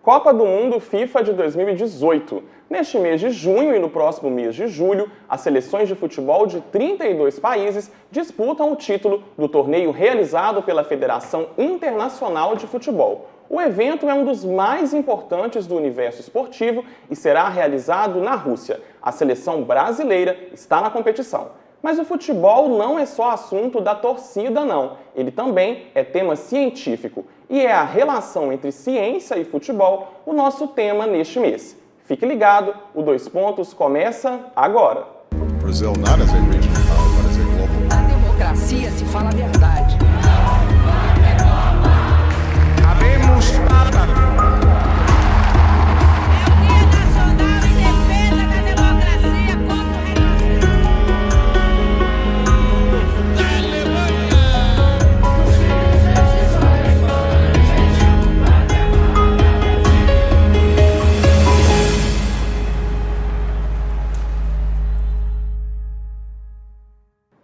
Copa do Mundo FIFA de 2018. Neste mês de junho e no próximo mês de julho, as seleções de futebol de 32 países disputam o título do torneio realizado pela Federação Internacional de Futebol. O evento é um dos mais importantes do universo esportivo e será realizado na Rússia. A seleção brasileira está na competição. Mas o futebol não é só assunto da torcida, não. Ele também é tema científico. E é a relação entre ciência e futebol o nosso tema neste mês. Fique ligado, o Dois Pontos começa agora. Brazil not as a regional power, but as a global power. Na democracia se fala a verdade. Habemos Papa.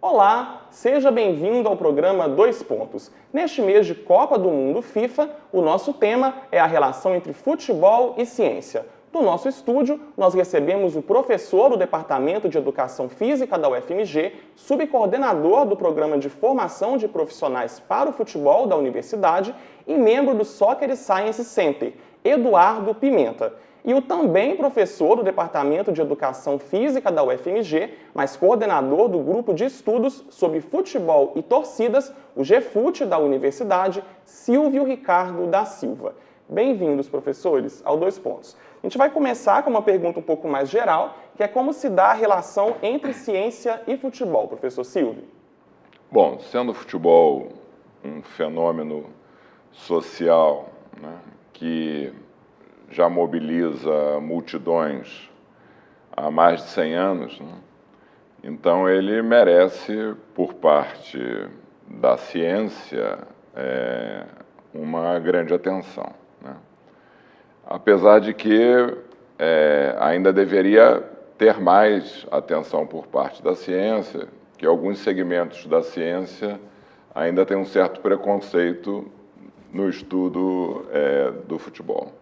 Olá, seja bem-vindo ao programa Dois Pontos. Neste mês de Copa do Mundo FIFA, o nosso tema é a relação entre futebol e ciência. No nosso estúdio, nós recebemos o professor do Departamento de Educação Física da UFMG, subcoordenador do Programa de Formação de Profissionais para o Futebol da Universidade e membro do Soccer Science Center, Eduardo Pimenta. E o também professor do Departamento de Educação Física da UFMG, mas coordenador do Grupo de Estudos sobre Futebol e Torcidas, o GFUT da Universidade, Silvio Ricardo da Silva. Bem-vindos, professores, ao Dois Pontos. A gente vai começar com uma pergunta um pouco mais geral, que é como se dá a relação entre ciência e futebol, professor Silvio? Bom, sendo o futebol um fenômeno social, né, que já mobiliza multidões há mais de 100 anos, né? Então ele merece, por parte da ciência, uma grande atenção, né? Apesar de que ainda deveria ter mais atenção por parte da ciência, que alguns segmentos da ciência ainda têm um certo preconceito no estudo do futebol.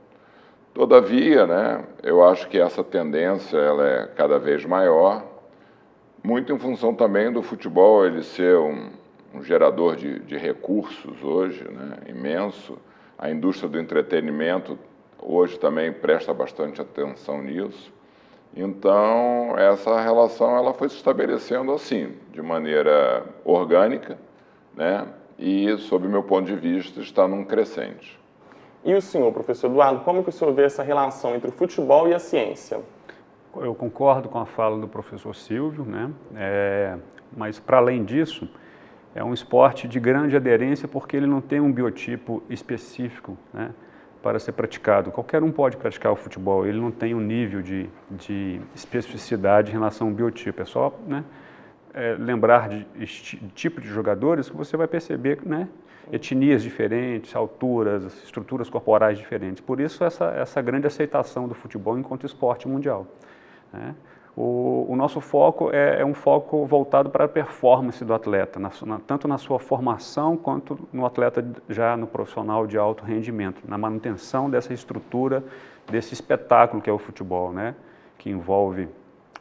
Todavia, né, eu acho que essa tendência ela é cada vez maior, muito em função também do futebol ele ser um gerador de recursos hoje, né, imenso. A indústria do entretenimento hoje também presta bastante atenção nisso. Então, essa relação ela foi se estabelecendo assim, de maneira orgânica, né, e, sob o meu ponto de vista, está num crescente. E o senhor, professor Eduardo, como que o senhor vê essa relação entre o futebol e a ciência? Eu concordo com a fala do professor Silvio, né? Mas, para além disso, é um esporte de grande aderência porque ele não tem um biotipo específico, né, para ser praticado. Qualquer um pode praticar o futebol, ele não tem um nível de especificidade em relação ao biotipo. É só, né, lembrar de tipo de jogadores que você vai perceber, né, etnias diferentes, alturas, estruturas corporais diferentes. Por isso, essa grande aceitação do futebol enquanto esporte mundial, né? O nosso foco é um foco voltado para a performance do atleta, tanto na sua formação quanto no atleta já no profissional de alto rendimento, na manutenção dessa estrutura, desse espetáculo que é o futebol, né? Que envolve,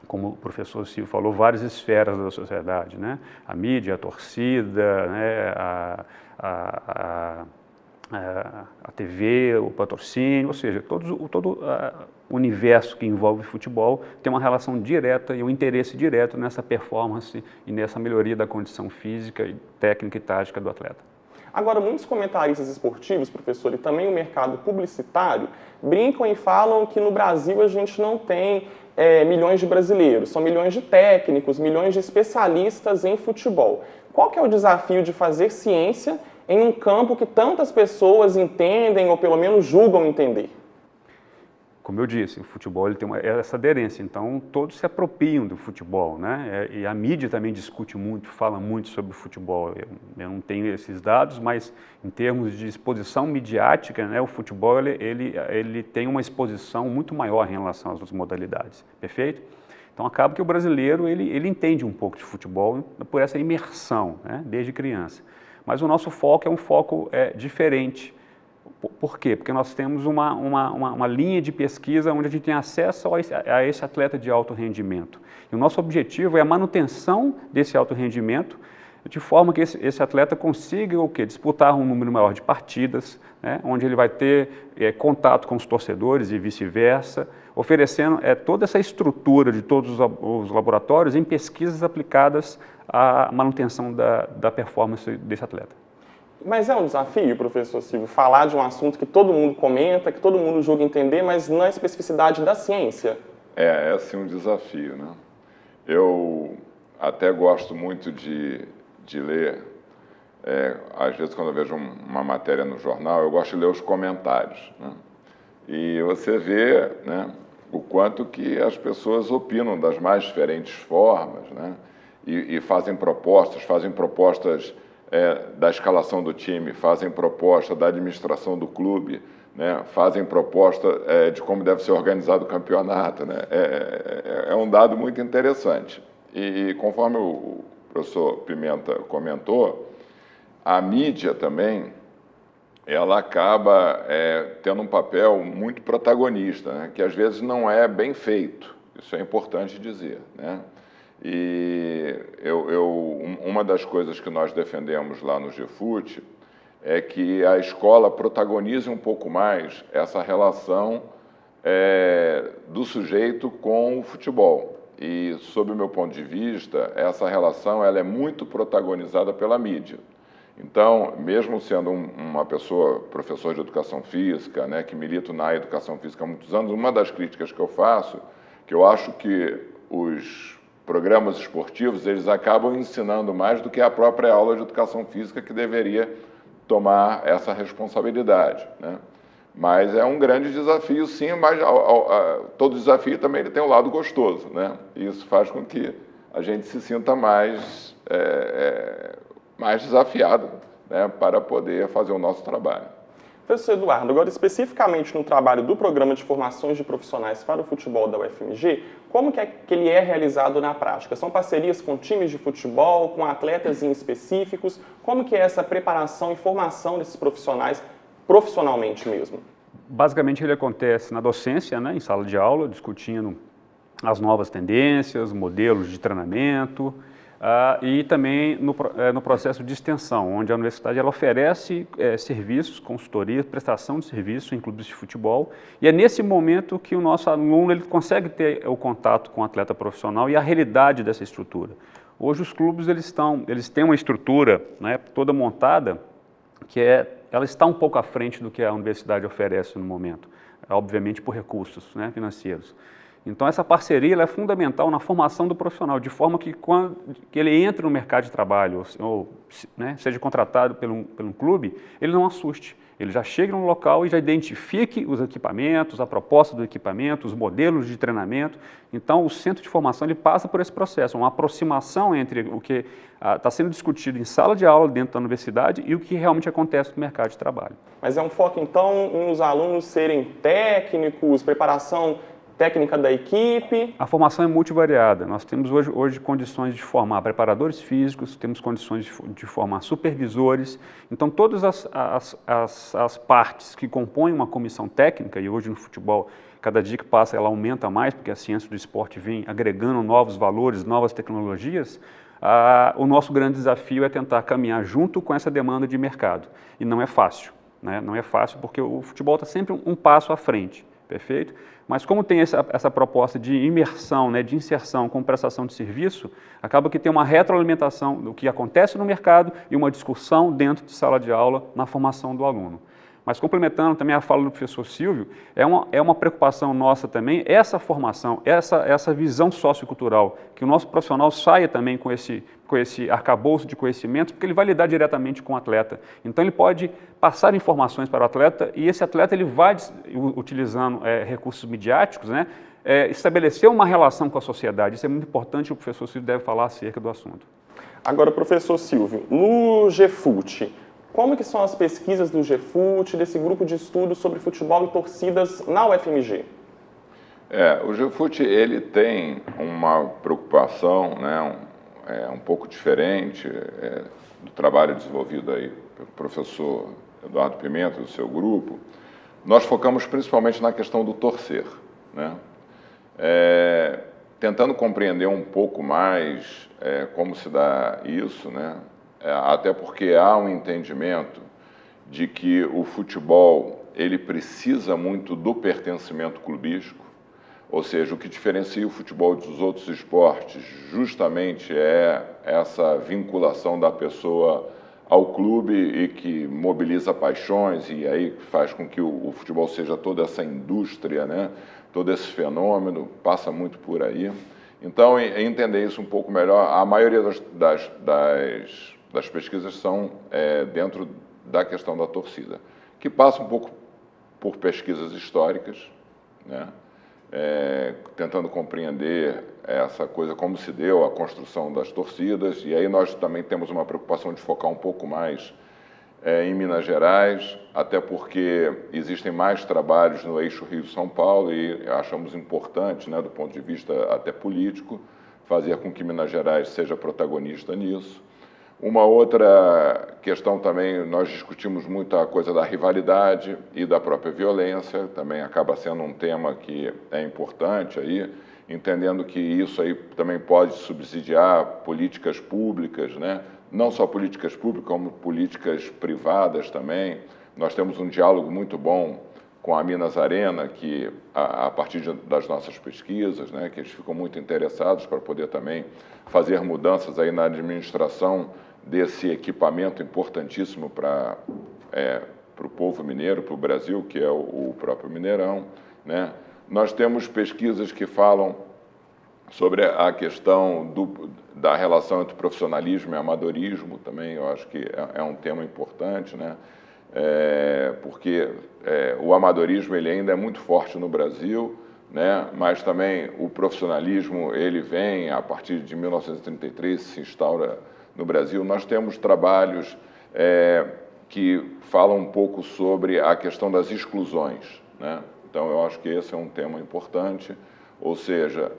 como o professor Silvio falou, várias esferas da sociedade, né? A mídia, a torcida, né? A TV, o patrocínio, ou seja, todo o universo que envolve futebol tem uma relação direta e um interesse direto nessa performance e nessa melhoria da condição física, técnica e tática do atleta. Agora, muitos comentaristas esportivos, professor, e também o mercado publicitário, brincam e falam que no Brasil a gente não tem milhões de brasileiros, são milhões de técnicos, milhões de especialistas em futebol. Qual que é o desafio de fazer ciência em um campo que tantas pessoas entendem ou pelo menos julgam entender? Como eu disse, o futebol ele tem essa aderência, então todos se apropriam do futebol, né? E a mídia também discute muito, fala muito sobre o futebol. Eu não tenho esses dados, mas em termos de exposição midiática, né, o futebol ele tem uma exposição muito maior em relação às outras modalidades, perfeito? Então acaba que o brasileiro ele entende um pouco de futebol por essa imersão, né, desde criança. Mas o nosso foco é um foco diferente, Por quê? Porque nós temos uma linha de pesquisa onde a gente tem acesso a esse atleta de alto rendimento. E o nosso objetivo é a manutenção desse alto rendimento, de forma que esse atleta consiga o quê? Disputar um número maior de partidas, né? Onde ele vai ter contato com os torcedores e vice-versa, oferecendo toda essa estrutura de todos os laboratórios em pesquisas aplicadas à manutenção da performance desse atleta. Mas é um desafio, professor Silvio, falar de um assunto que todo mundo comenta, que todo mundo julga entender, mas não é especificidade da ciência. É sim um desafio, né? Eu até gosto muito de ler, às vezes quando eu vejo uma matéria no jornal, eu gosto de ler os comentários, né? E você vê, né, o quanto que as pessoas opinam das mais diferentes formas, né? E fazem propostas da escalação do time, fazem proposta da administração do clube, né? Fazem proposta de como deve ser organizado o campeonato, né? É um dado muito interessante. E conforme o professor Pimenta comentou, a mídia também, ela acaba tendo um papel muito protagonista, né? Que às vezes não é bem feito, isso é importante dizer, né? E uma das coisas que nós defendemos lá no GFUT é que a escola protagonize um pouco mais essa relação do sujeito com o futebol. E, sob o meu ponto de vista, essa relação ela é muito protagonizada pela mídia. Então, mesmo sendo uma pessoa, professor de educação física, né, que milito na educação física há muitos anos, uma das críticas que eu faço, que eu acho que os programas esportivos, eles acabam ensinando mais do que a própria aula de educação física, que deveria tomar essa responsabilidade, né? Mas é um grande desafio, sim, mas todo desafio também ele tem um lado gostoso, né? E isso faz com que a gente se sinta mais desafiado, né, para poder fazer o nosso trabalho. Professor Eduardo, agora especificamente no trabalho do Programa de Formações de Profissionais para o Futebol da UFMG, como que ele é realizado na prática? São parcerias com times de futebol, com atletas em específicos? Como que é essa preparação e formação desses profissionais profissionalmente mesmo? Basicamente ele acontece na docência, né, em sala de aula, discutindo as novas tendências, modelos de treinamento, e também no processo de extensão, onde a universidade ela oferece serviços, consultoria, prestação de serviços em clubes de futebol, e é nesse momento que o nosso aluno ele consegue ter o contato com o atleta profissional e a realidade dessa estrutura. Hoje os clubes eles têm uma estrutura, né, toda montada, que ela está um pouco à frente do que a universidade oferece no momento, obviamente por recursos, né, financeiros. Então, essa parceria ela é fundamental na formação do profissional, de forma que quando ele entra no mercado de trabalho, ou né, seja contratado por um clube, ele não assuste. Ele já chega no local e já identifique os equipamentos, a proposta do equipamento, os modelos de treinamento. Então, o centro de formação ele passa por esse processo, uma aproximação entre o que está sendo discutido em sala de aula dentro da universidade e o que realmente acontece no mercado de trabalho. Mas é um foco, então, em os alunos serem técnicos, preparação técnica da equipe? A formação é multivariada. Nós temos hoje condições de formar preparadores físicos, temos condições de formar supervisores. Então, todas as partes que compõem uma comissão técnica, e hoje no futebol, cada dia que passa ela aumenta mais, porque a ciência do esporte vem agregando novos valores, novas tecnologias, o nosso grande desafio é tentar caminhar junto com essa demanda de mercado. E não é fácil, né? Não é fácil porque o futebol está sempre um passo à frente, perfeito? Mas como tem essa proposta de imersão, né, de inserção com prestação de serviço, acaba que tem uma retroalimentação do que acontece no mercado e uma discussão dentro de sala de aula na formação do aluno. Mas complementando também a fala do professor Silvio, é uma preocupação nossa também, essa formação, essa visão sociocultural, que o nosso profissional saia também com esse arcabouço de conhecimentos, porque ele vai lidar diretamente com o atleta. Então ele pode passar informações para o atleta e esse atleta ele vai, utilizando recursos midiáticos, né, estabelecer uma relação com a sociedade. Isso é muito importante e o professor Silvio deve falar acerca do assunto. Agora, professor Silvio, no GFUT, como que são as pesquisas do GFUT, desse grupo de estudos sobre futebol e torcidas na UFMG? O GFUT ele tem uma preocupação, né, um pouco diferente do trabalho desenvolvido aí pelo professor Eduardo Pimenta e o seu grupo, nós focamos principalmente na questão do torcer, né? Tentando compreender um pouco mais como se dá isso, né? Até porque há um entendimento de que o futebol ele precisa muito do pertencimento clubístico, ou seja, o que diferencia o futebol dos outros esportes justamente é essa vinculação da pessoa ao clube e que mobiliza paixões e aí faz com que o futebol seja toda essa indústria, né? Todo esse fenômeno passa muito por aí. Então, entender isso um pouco melhor, a maioria das pesquisas são dentro da questão da torcida, que passa um pouco por pesquisas históricas, né? Tentando compreender essa coisa, como se deu a construção das torcidas, e aí nós também temos uma preocupação de focar um pouco mais em Minas Gerais, até porque existem mais trabalhos no eixo Rio-São Paulo e achamos importante, né, do ponto de vista até político, fazer com que Minas Gerais seja protagonista nisso. Uma outra questão também, nós discutimos muito a coisa da rivalidade e da própria violência, também acaba sendo um tema que é importante aí, entendendo que isso aí também pode subsidiar políticas públicas, né? Não só políticas públicas, como políticas privadas também. Nós temos um diálogo muito bom com a Minas Arena, que a partir das nossas pesquisas, né, que eles ficam muito interessados para poder também fazer mudanças aí na administração desse equipamento importantíssimo para o povo mineiro, para o Brasil, que é o próprio Mineirão, né? Nós temos pesquisas que falam sobre a questão da relação entre profissionalismo e amadorismo também, eu acho que é um tema importante, né? Porque o amadorismo ele ainda é muito forte no Brasil, né? Mas também o profissionalismo ele vem a partir de 1933, se instaura no Brasil. Nós temos trabalhos que falam um pouco sobre a questão das exclusões, né? Então, eu acho que esse é um tema importante, ou seja,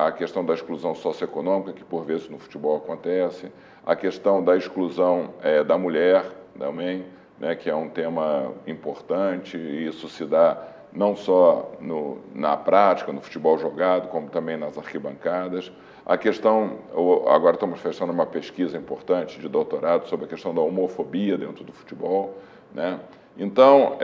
a questão da exclusão socioeconômica, que por vezes no futebol acontece, a questão da exclusão da mulher também, né, que é um tema importante, e isso se dá não só na prática, no futebol jogado, como também nas arquibancadas. A questão, agora estamos fechando uma pesquisa importante de doutorado sobre a questão da homofobia dentro do futebol, né? Então,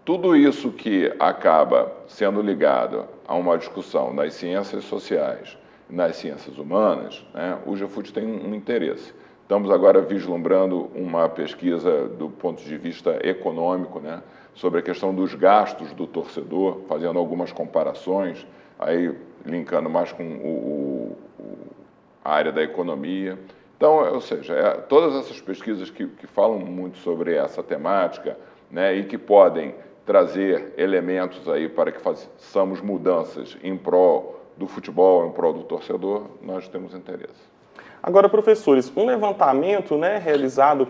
tudo isso que acaba sendo ligado a uma discussão nas ciências sociais e nas ciências humanas, né, o GFUT tem um interesse. Estamos agora vislumbrando uma pesquisa do ponto de vista econômico, né, sobre a questão dos gastos do torcedor, fazendo algumas comparações, aí linkando mais com a área da economia. Então, ou seja, todas essas pesquisas que falam muito sobre essa temática, né, e que podem trazer elementos aí para que façamos mudanças em prol do futebol, em prol do torcedor, nós temos interesse. Agora, professores, um levantamento, né, realizado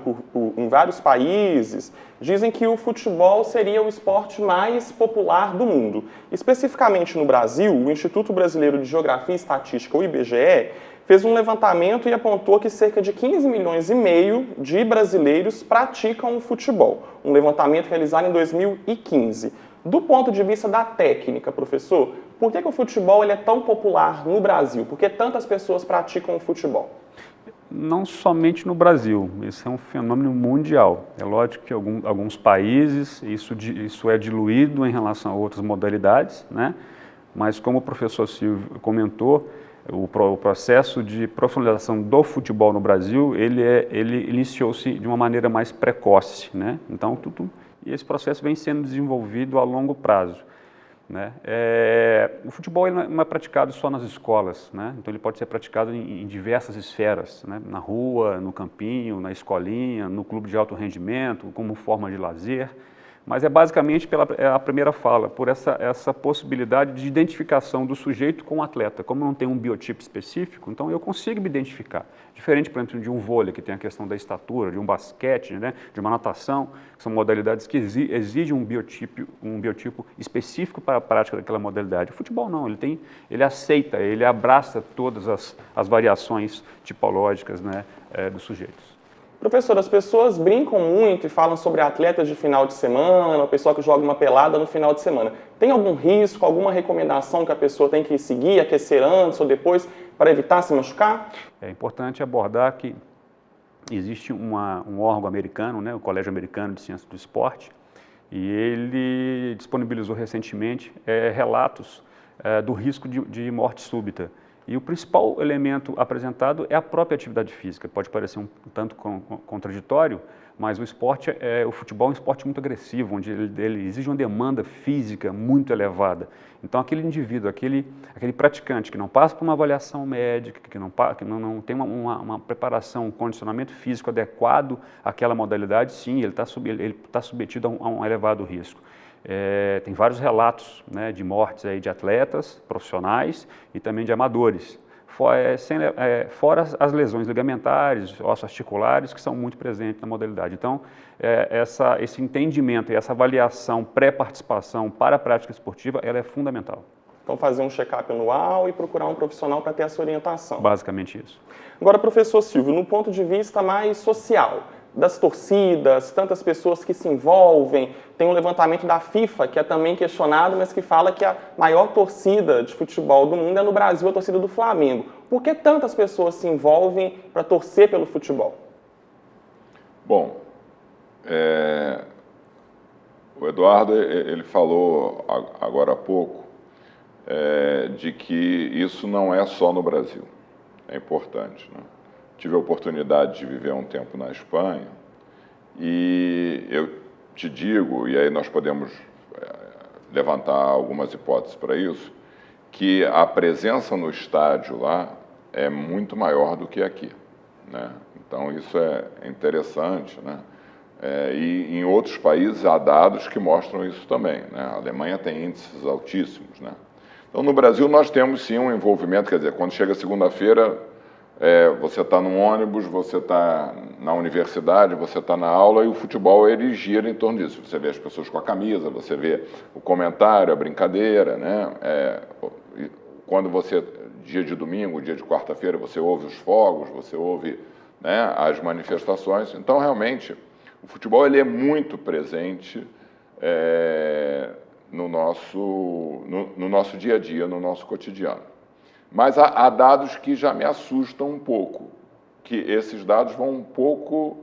em vários países, dizem que o futebol seria o esporte mais popular do mundo. Especificamente no Brasil, o Instituto Brasileiro de Geografia e Estatística, o IBGE, fez um levantamento e apontou que cerca de 15 milhões e meio de brasileiros praticam o futebol. Um levantamento realizado em 2015. Do ponto de vista da técnica, professor, por que o futebol ele é tão popular no Brasil? Por que tantas pessoas praticam o futebol? Não somente no Brasil, esse é um fenômeno mundial. É lógico que em alguns países isso é diluído em relação a outras modalidades, né? Mas como o professor Silvio comentou, o processo de profissionalização do futebol no Brasil, ele iniciou-se de uma maneira mais precoce, né? Então, e esse processo vem sendo desenvolvido a longo prazo, né? O futebol ele não é praticado só nas escolas, né? Então ele pode ser praticado em diversas esferas, né? Na rua, no campinho, na escolinha, no clube de alto rendimento, como forma de lazer. Mas é basicamente a primeira fala, por essa possibilidade de identificação do sujeito com o atleta. Como não tem um biotipo específico, então eu consigo me identificar. Diferente, por exemplo, de um vôlei, que tem a questão da estatura, de um basquete, né, de uma natação, que são modalidades que exigem um biotipo específico para a prática daquela modalidade. O futebol não, ele aceita, ele abraça todas as variações tipológicas, né, dos sujeitos. Professor, as pessoas brincam muito e falam sobre atletas de final de semana, o pessoal que joga uma pelada no final de semana. Tem algum risco, alguma recomendação que a pessoa tem que seguir, aquecer antes ou depois, para evitar se machucar? É importante abordar que existe um órgão americano, né, o Colégio Americano de Ciências do Esporte, e ele disponibilizou recentemente relatos do risco de morte súbita. E o principal elemento apresentado é a própria atividade física. Pode parecer um tanto contraditório, mas o futebol é um esporte muito agressivo, onde ele exige uma demanda física muito elevada. Então, aquele indivíduo, aquele praticante que não passa por uma avaliação médica, que não tem uma preparação, um condicionamento físico adequado àquela modalidade, sim, ele está submetido a um elevado risco. Tem vários relatos, né, de mortes aí de atletas profissionais e também de amadores, fora as lesões ligamentares, osso-articulares, que são muito presentes na modalidade. Então, esse entendimento e essa avaliação pré-participação para a prática esportiva, ela é fundamental. Então, fazer um check-up anual e procurar um profissional para ter essa orientação. Basicamente isso. Agora, professor Silvio, no ponto de vista mais social, das torcidas, tantas pessoas que se envolvem, tem um levantamento da FIFA, que é também questionado, mas que fala que a maior torcida de futebol do mundo é no Brasil, a torcida do Flamengo. Por que tantas pessoas se envolvem para torcer pelo futebol? Bom, o Eduardo ele falou agora há pouco de que isso não é só no Brasil, é importante, né? Tive a oportunidade de viver um tempo na Espanha e eu te digo, e aí nós podemos levantar algumas hipóteses para isso, que a presença no estádio lá é muito maior do que aqui, né? Então isso é interessante, né? E em outros países há dados que mostram isso também, né? A Alemanha tem índices altíssimos, né? Então no Brasil nós temos sim um envolvimento, quer dizer, quando chega segunda-feira, você está num ônibus, você está na universidade, você está na aula e o futebol ele gira em torno disso. Você vê as pessoas com a camisa, você vê o comentário, a brincadeira, né? Quando dia de domingo, dia de quarta-feira, você ouve os fogos, você ouve, né, as manifestações. Então, realmente, o futebol ele é muito presente no nosso dia a dia, no nosso cotidiano. Mas há dados que já me assustam um pouco, que esses dados vão um pouco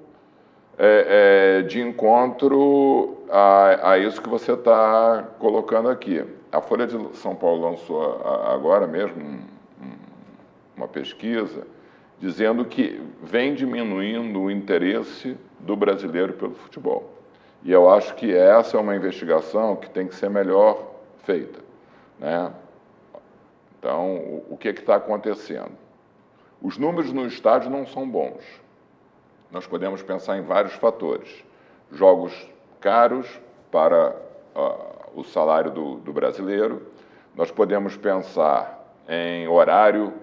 de encontro a isso que você está colocando aqui. A Folha de São Paulo lançou agora mesmo uma pesquisa dizendo que vem diminuindo o interesse do brasileiro pelo futebol. E eu acho que essa é uma investigação que tem que ser melhor feita, né? Então, o que está acontecendo? Os números no estádio não são bons. Nós podemos pensar em vários fatores. Jogos caros para o salário do brasileiro. Nós podemos pensar em horário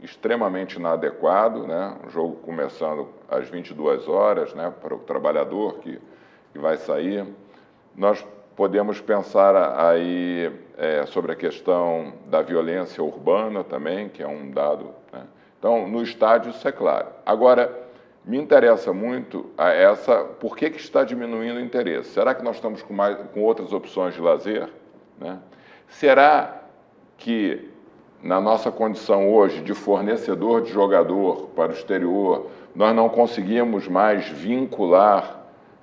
extremamente inadequado, né? Um jogo começando às 22 horas, né? Para o trabalhador que vai sair. Nós podemos pensar aí sobre a questão da violência urbana também, que é um dado, né? Então, no estádio isso é claro. Agora, me interessa muito por que está diminuindo o interesse? Será que nós estamos com outras opções de lazer, né? Será que na nossa condição hoje de fornecedor de jogador para o exterior, nós não conseguimos mais vincular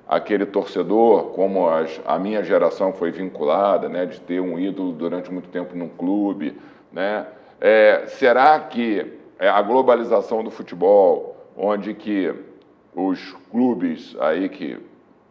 aquele torcedor, como a minha geração foi vinculada, né, de ter um ídolo durante muito tempo num clube, né? Será que a globalização do futebol, onde que os clubes aí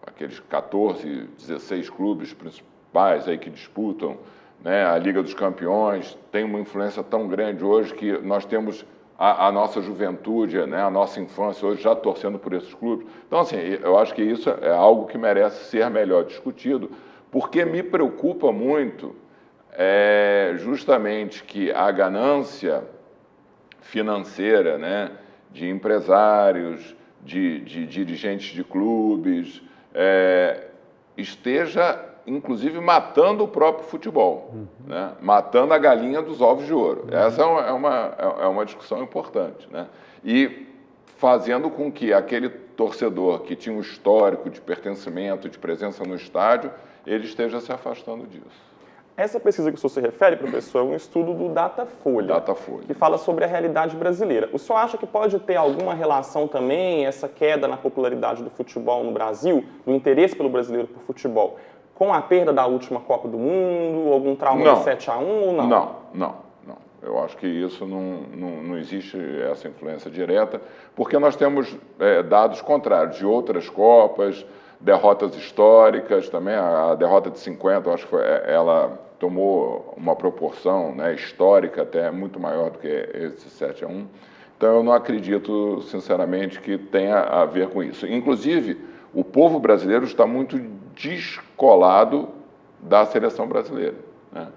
aqueles 14, 16 clubes principais aí que disputam, né, a Liga dos Campeões, tem uma influência tão grande hoje que nós temos a nossa juventude, né, a nossa infância hoje já torcendo por esses clubes. Então, assim, eu acho que isso é algo que merece ser melhor discutido, porque me preocupa muito justamente que a ganância financeira, né, de empresários, de dirigentes de clubes, esteja, inclusive, matando o próprio futebol, né? Matando a galinha dos ovos de ouro. Essa é uma discussão importante, né? E fazendo com que aquele torcedor que tinha um histórico de pertencimento, de presença no estádio, ele esteja se afastando disso. Essa pesquisa que o senhor se refere, professor, é um estudo do Datafolha, que fala sobre a realidade brasileira. O senhor acha que pode ter alguma relação também, essa queda na popularidade do futebol no Brasil, do interesse pelo brasileiro por futebol, com a perda da última Copa do Mundo, algum trauma de 7-1 ou não? Não. Eu acho que isso não existe essa influência direta, porque nós temos dados contrários de outras Copas, derrotas históricas também. A derrota de 50, eu acho que ela tomou uma proporção, né, histórica até muito maior do que esse 7-1. Então eu não acredito, sinceramente, que tenha a ver com isso. Inclusive, o povo brasileiro está muito descolado da seleção brasileira, né?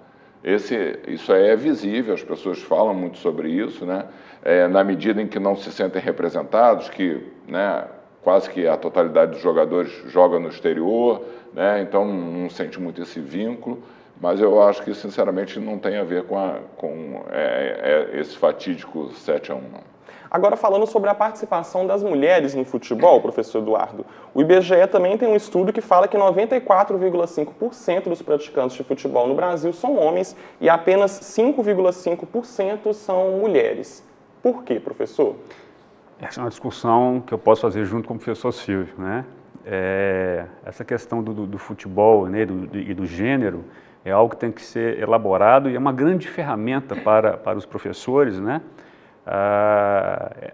Isso é visível, as pessoas falam muito sobre isso, né? Na medida em que não se sentem representados, que, né, quase que a totalidade dos jogadores joga no exterior, né? Então não sente muito esse vínculo, mas eu acho que, sinceramente, não tem a ver com esse fatídico 7-1, não. Agora, falando sobre a participação das mulheres no futebol, professor Eduardo, o IBGE também tem um estudo que fala que 94,5% dos praticantes de futebol no Brasil são homens e apenas 5,5% são mulheres. Por quê, professor? Essa é uma discussão que eu posso fazer junto com o professor Silvio, né? Essa questão do futebol, né, e do gênero é algo que tem que ser elaborado e é uma grande ferramenta para os professores, né?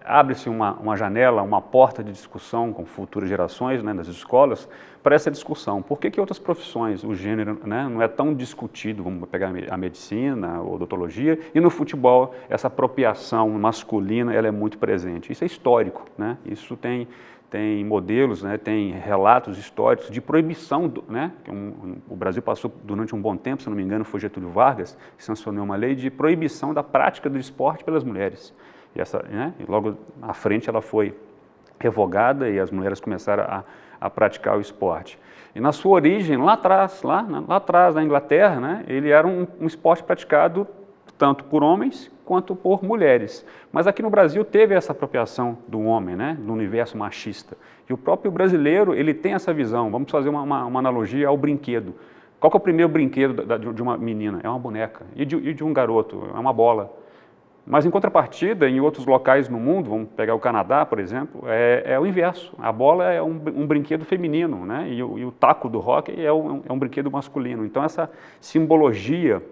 Abre-se uma janela, uma porta de discussão com futuras gerações, né, das escolas, para essa discussão. Por que outras profissões, o gênero, né, não é tão discutido, vamos pegar a medicina ou odontologia, e no futebol essa apropriação masculina ela é muito presente. Isso é histórico, né? Isso tem modelos, né, tem relatos históricos de proibição, né, o Brasil passou durante um bom tempo, se não me engano, foi Getúlio Vargas, que sancionou uma lei de proibição da prática do esporte pelas mulheres. E logo à frente ela foi revogada e as mulheres começaram a praticar o esporte. E na sua origem, lá atrás, na Inglaterra, né, ele era um esporte praticado tanto por homens quanto por mulheres. Mas aqui no Brasil teve essa apropriação do homem, né, do universo machista. E o próprio brasileiro, ele tem essa visão. Vamos fazer uma analogia ao brinquedo. Qual que é o primeiro brinquedo de uma menina? É uma boneca. E de um garoto? É uma bola. Mas, em contrapartida, em outros locais no mundo, vamos pegar o Canadá, por exemplo, é o inverso. A bola é um brinquedo feminino, né, e o taco do hóquei é um brinquedo masculino. Então, essa simbologia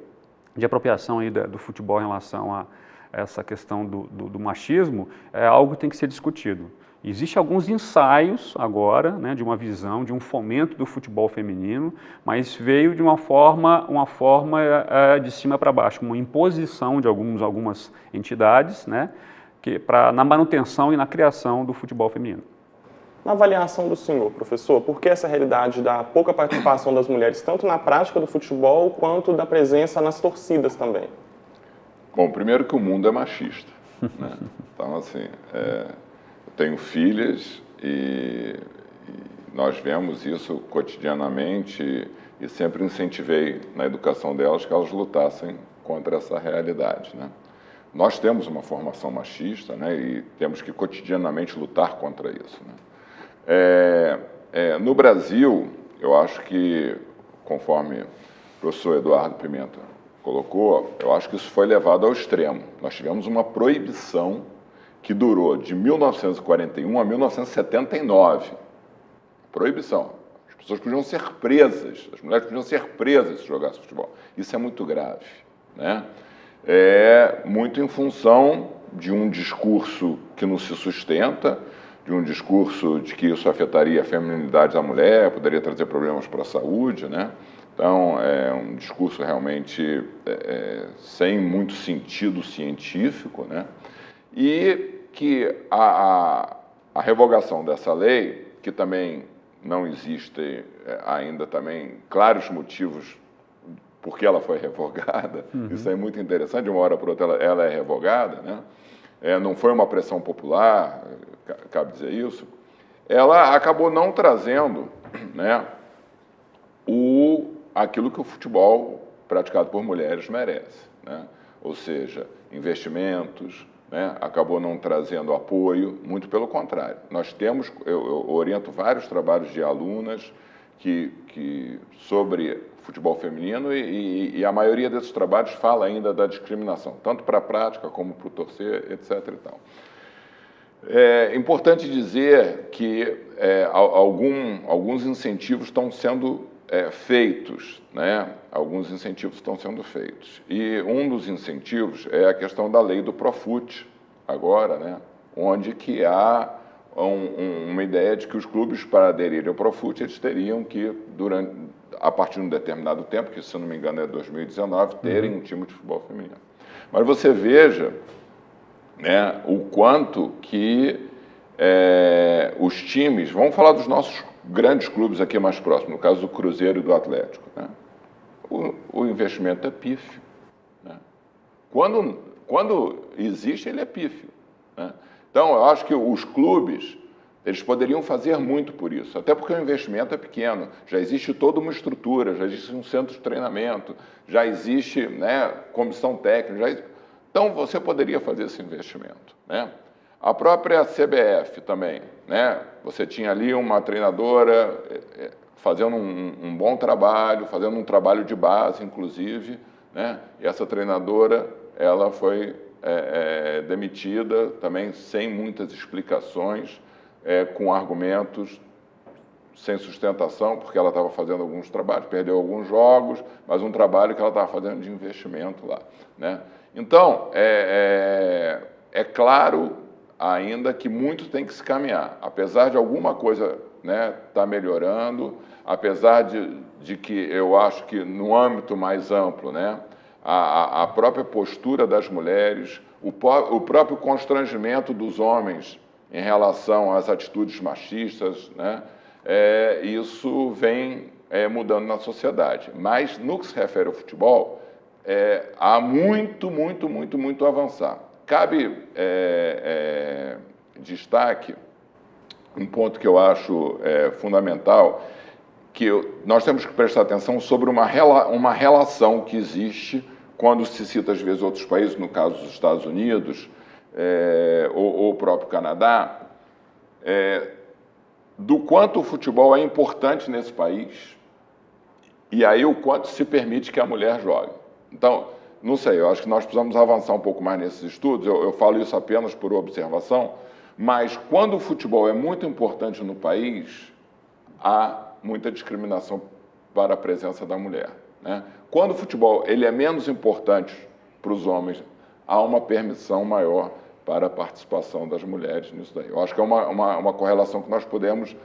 de apropriação aí do futebol em relação a essa questão do machismo é algo que tem que ser discutido. Existem alguns ensaios agora, né, de uma visão, de um fomento do futebol feminino, mas veio de uma forma de cima para baixo, uma imposição de algumas entidades, né, na manutenção e na criação do futebol feminino. Na avaliação do senhor, professor, por que essa realidade da pouca participação das mulheres, tanto na prática do futebol, quanto da presença nas torcidas também? Bom, primeiro que o mundo é machista, né? Então, assim, eu tenho filhas e nós vemos isso cotidianamente e sempre incentivei na educação delas que elas lutassem contra essa realidade, né? Nós temos uma formação machista, né, e temos que cotidianamente lutar contra isso, né? No Brasil, eu acho que, conforme o professor Eduardo Pimenta colocou, eu acho que isso foi levado ao extremo. Nós tivemos uma proibição que durou de 1941 a 1979. Proibição. As pessoas podiam ser presas, as mulheres podiam ser presas se jogassem futebol. Isso é muito grave, né? Muito em função de um discurso que não se sustenta, de um discurso de que isso afetaria a feminilidade da mulher, poderia trazer problemas para a saúde, né? Então, é um discurso realmente sem muito sentido científico, né? E que a revogação dessa lei, que também não existe ainda também claros motivos por que ela foi revogada, isso é muito interessante, de uma hora para outra ela é revogada, né? Não foi uma pressão popular, cabe dizer isso, ela acabou não trazendo, né, aquilo que o futebol praticado por mulheres merece, né? Ou seja, investimentos, né, acabou não trazendo apoio, muito pelo contrário. Nós temos, eu oriento vários trabalhos de alunas sobre futebol feminino e a maioria desses trabalhos fala ainda da discriminação, tanto para a prática como para o torcer, etc. e tal. É importante dizer que alguns incentivos estão sendo feitos, né? Alguns incentivos estão sendo feitos. E um dos incentivos é a questão da lei do Profut, agora, né? Onde que há uma ideia de que os clubes, para aderirem ao Profut, eles teriam que, a partir de um determinado tempo, que se eu não me engano é 2019, terem um time de futebol feminino. Mas você veja, né, o quanto que os times, vamos falar dos nossos grandes clubes aqui mais próximos, no caso do Cruzeiro e do Atlético, né? O investimento é pífio, né? Quando existe, ele é pífio, né? Então, eu acho que os clubes, eles poderiam fazer muito por isso, até porque o investimento é pequeno, já existe toda uma estrutura, já existe um centro de treinamento, já existe, né, comissão técnica, então você poderia fazer esse investimento, né? A própria CBF também, né? Você tinha ali uma treinadora fazendo um bom trabalho, fazendo um trabalho de base, inclusive, né? E essa treinadora, ela foi demitida também sem muitas explicações, com argumentos sem sustentação, porque ela estava fazendo alguns trabalhos, perdeu alguns jogos, mas um trabalho que ela estava fazendo de investimento lá, né? Então, é claro ainda que muito tem que se caminhar, apesar de alguma coisa, né, tá melhorando, apesar de que eu acho que no âmbito mais amplo, né, a própria postura das mulheres, o próprio constrangimento dos homens em relação às atitudes machistas, né, isso vem mudando na sociedade. Mas no que se refere ao futebol, há muito a avançar. Cabe destaque um ponto que eu acho fundamental, que nós temos que prestar atenção sobre uma relação que existe quando se cita, às vezes, outros países, no caso dos Estados Unidos ou o próprio Canadá, do quanto o futebol é importante nesse país e aí o quanto se permite que a mulher jogue. Então, não sei, eu acho que nós precisamos avançar um pouco mais nesses estudos, eu falo isso apenas por observação, mas quando o futebol é muito importante no país, há muita discriminação para a presença da mulher, né? Quando o futebol ele é menos importante para os homens, há uma permissão maior para a participação das mulheres nisso daí. Eu acho que é uma correlação que nós podemos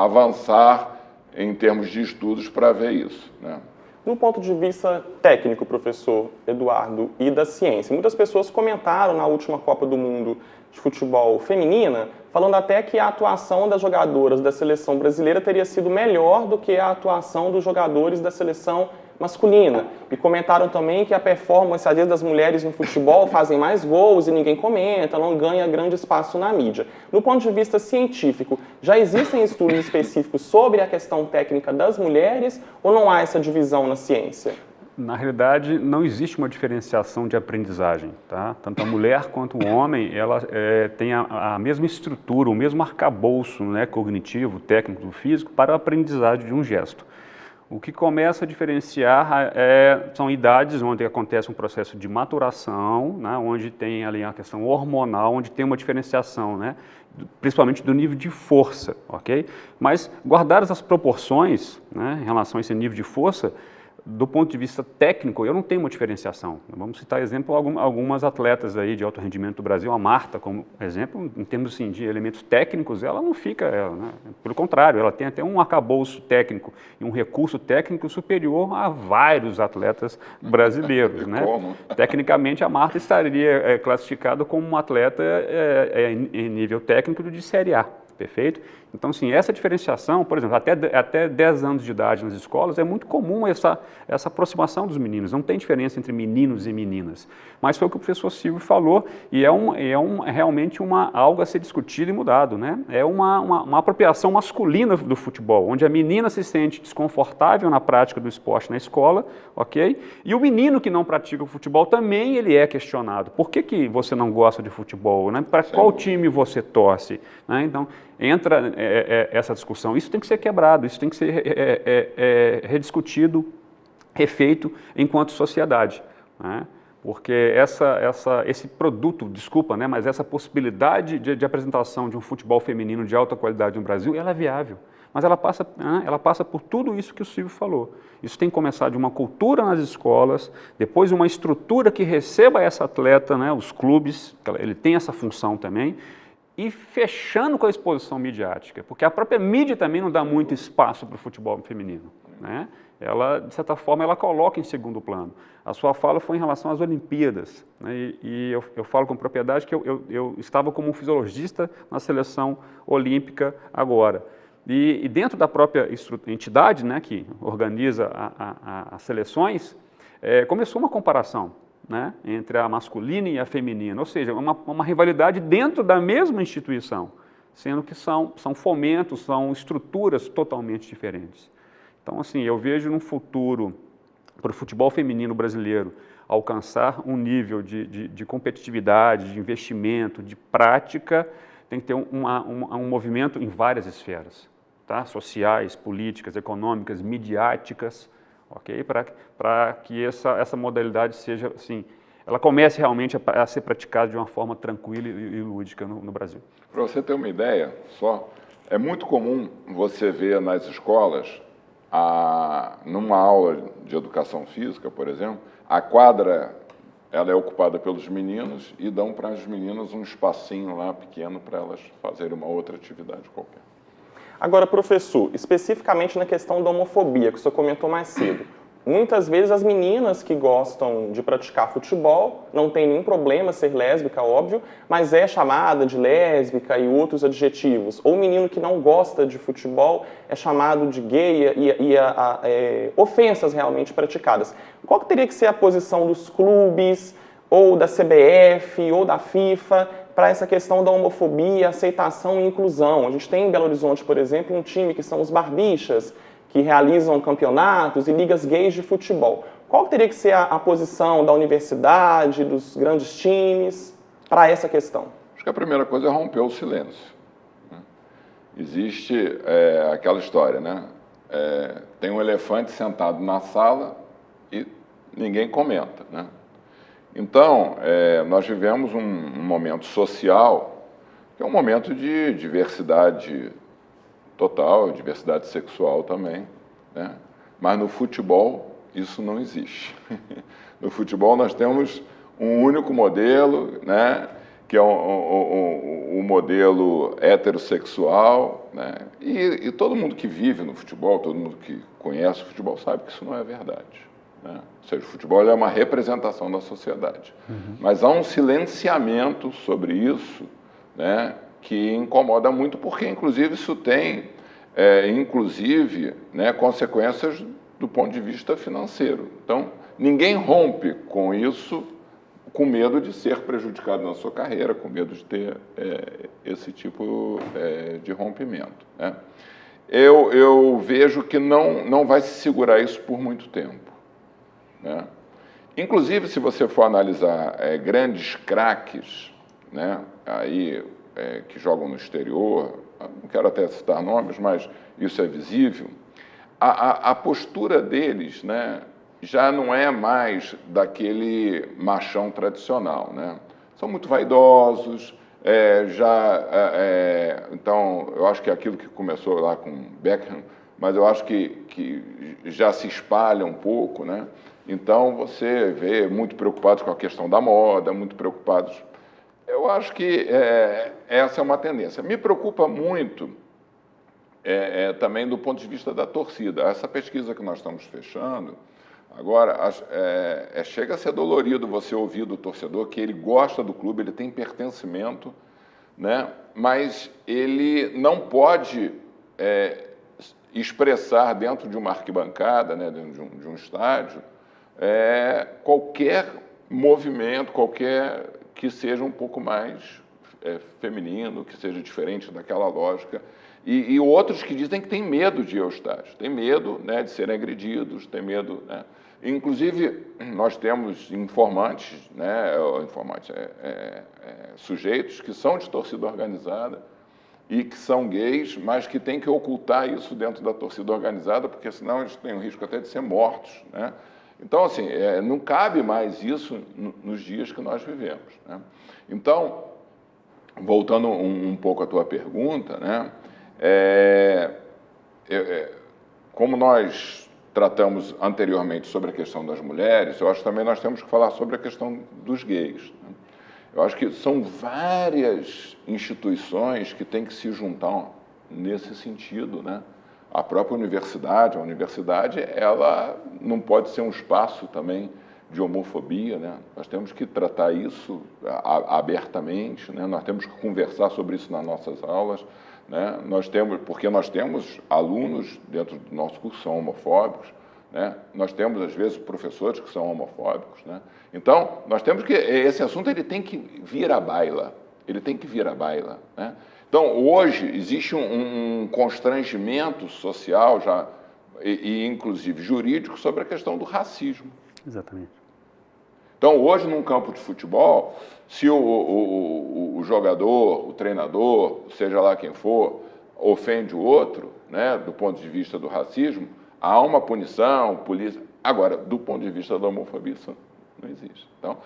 avançar em termos de estudos para ver isso, né? No ponto de vista técnico, professor Eduardo, e da ciência, muitas pessoas comentaram na última Copa do Mundo de futebol feminina, falando até que a atuação das jogadoras da seleção brasileira teria sido melhor do que a atuação dos jogadores da seleção masculina. E comentaram também que a performance, às vezes, das mulheres no futebol fazem mais gols e ninguém comenta, não ganha grande espaço na mídia. No ponto de vista científico, já existem estudos específicos sobre a questão técnica das mulheres ou não há essa divisão na ciência? Na realidade, não existe uma diferenciação de aprendizagem, tá? Tanto a mulher quanto o homem, ela tem a mesma estrutura, o mesmo arcabouço, né, cognitivo, técnico, físico, para a aprendizagem de um gesto. O que começa a diferenciar são idades onde acontece um processo de maturação, né, onde tem ali a questão hormonal, onde tem uma diferenciação, né, principalmente do nível de força, ok? Mas guardadas as proporções, né, em relação a esse nível de força, do ponto de vista técnico, eu não tenho uma diferenciação. Vamos citar exemplo algumas atletas aí de alto rendimento do Brasil, a Marta, como exemplo, em termos assim, de elementos técnicos, ela não fica, né? Pelo contrário, ela tem até um arcabouço técnico e um recurso técnico superior a vários atletas brasileiros, né? Tecnicamente, a Marta estaria classificada como uma atleta em nível técnico de Série A. Perfeito? Então, assim, essa diferenciação, por exemplo, até 10 anos de idade nas escolas, é muito comum essa aproximação dos meninos, não tem diferença entre meninos e meninas. Mas foi o que o professor Silvio falou, e realmente algo a ser discutido e mudado, né? É uma apropriação masculina do futebol, onde a menina se sente desconfortável na prática do esporte na escola, ok? E o menino que não pratica o futebol também ele é questionado. Por que você não gosta de futebol? Né? Para qual time você torce? Né? Então, entra essa discussão. Isso tem que ser quebrado, isso tem que ser rediscutido, refeito enquanto sociedade. Né? Porque esse produto, desculpa, né, mas essa possibilidade de apresentação de um futebol feminino de alta qualidade no Brasil, ela é viável. Mas ela passa por tudo isso que o Silvio falou. Isso tem que começar de uma cultura nas escolas, depois uma estrutura que receba essa atleta, né, os clubes, ele tem essa função também, e fechando com a exposição midiática, porque a própria mídia também não dá muito espaço para o futebol feminino. Né? Ela, de certa forma, ela coloca em segundo plano. A sua fala foi em relação às Olimpíadas, né? E eu falo com propriedade que eu estava como um fisiologista na seleção olímpica agora. E dentro da própria entidade, né, que organiza as seleções, começou uma comparação, né, entre a masculina e a feminina, ou seja, uma rivalidade dentro da mesma instituição, sendo que são fomentos, são estruturas totalmente diferentes. Então, assim, eu vejo num futuro para o futebol feminino brasileiro alcançar um nível de competitividade, de investimento, de prática, tem que ter um movimento em várias esferas, tá? Sociais, políticas, econômicas, midiáticas, ok? Para que essa modalidade seja, assim, ela comece realmente a ser praticada de uma forma tranquila e lúdica no Brasil. Para você ter uma ideia, é muito comum você ver nas escolas, numa aula de educação física, por exemplo, a quadra ela é ocupada pelos meninos e dão para as meninas um espacinho lá pequeno para elas fazerem uma outra atividade qualquer. Agora, professor, especificamente na questão da homofobia, que o senhor comentou mais cedo. Muitas vezes as meninas que gostam de praticar futebol, não tem nenhum problema ser lésbica, óbvio, mas é chamada de lésbica e outros adjetivos. Ou o menino que não gosta de futebol é chamado de gay e ofensas realmente praticadas. Qual que teria que ser a posição dos clubes, ou da CBF, ou da FIFA, para essa questão da homofobia, aceitação e inclusão? A gente tem em Belo Horizonte, por exemplo, um time que são os Barbixas, que realizam campeonatos e ligas gays de futebol. Qual teria que ser a posição da universidade, dos grandes times, para essa questão? Acho que a primeira coisa é romper o silêncio. Existe aquela história, né? Tem um elefante sentado na sala e ninguém comenta, né? Então, nós vivemos um momento social, que é um momento de diversidade total, diversidade sexual também, né? Mas no futebol isso não existe. No futebol nós temos um único modelo, né? Que é um modelo heterossexual, né? E todo mundo que vive no futebol, todo mundo que conhece o futebol sabe que isso não é verdade. Né? Ou seja, o futebol é uma representação da sociedade. Mas há um silenciamento sobre isso, né? Que incomoda muito, porque, inclusive, isso tem, né, consequências do ponto de vista financeiro. Então, ninguém rompe com isso com medo de ser prejudicado na sua carreira, com medo de ter esse tipo de rompimento. Né? Eu vejo que não vai se segurar isso por muito tempo. Né? Inclusive, se você for analisar grandes craques, né, aí, que jogam no exterior, não quero até citar nomes, mas isso é visível, a postura deles, né, já não é mais daquele machão tradicional. Né? São muito vaidosos, então, eu acho que é aquilo que começou lá com Beckham, mas eu acho que já se espalha um pouco, né? Então, você vê muito preocupados com a questão da moda, muito preocupados. Eu acho que essa é uma tendência. Me preocupa muito também do ponto de vista da torcida. Essa pesquisa que nós estamos fechando, agora, chega a ser dolorido você ouvir do torcedor que ele gosta do clube, ele tem pertencimento, né? Mas ele não pode expressar dentro de uma arquibancada, né, dentro de um estádio, qualquer movimento, qualquer que seja um pouco mais feminino, que seja diferente daquela lógica. E outros que dizem que têm medo de ir ao estádio, têm medo, né, de serem agredidos, têm medo, né? Inclusive, nós temos informantes, né, sujeitos que são de torcida organizada e que são gays, mas que têm que ocultar isso dentro da torcida organizada, porque senão eles têm o risco até de ser mortos, né? Então, assim, não cabe mais isso nos dias que nós vivemos, né? Então, voltando um pouco à tua pergunta, né, como nós tratamos anteriormente sobre a questão das mulheres, eu acho que também nós temos que falar sobre a questão dos gays, né? Eu acho que são várias instituições que têm que se juntar nesse sentido, né? A própria universidade, ela não pode ser um espaço também de homofobia, né? Nós temos que tratar isso abertamente, né? Nós temos que conversar sobre isso nas nossas aulas, né? Porque nós temos alunos dentro do nosso curso que são homofóbicos, né? Nós temos, às vezes, professores que são homofóbicos, né? Então, nós temos que... Esse assunto ele tem que vir à baila, né? Então, hoje, existe um constrangimento social, já, e inclusive jurídico, sobre a questão do racismo. Exatamente. Então, hoje, num campo de futebol, se o jogador, o treinador, seja lá quem for, ofende o outro, né, do ponto de vista do racismo, há uma punição, polícia... Agora, do ponto de vista da homofobia, isso não existe. Então,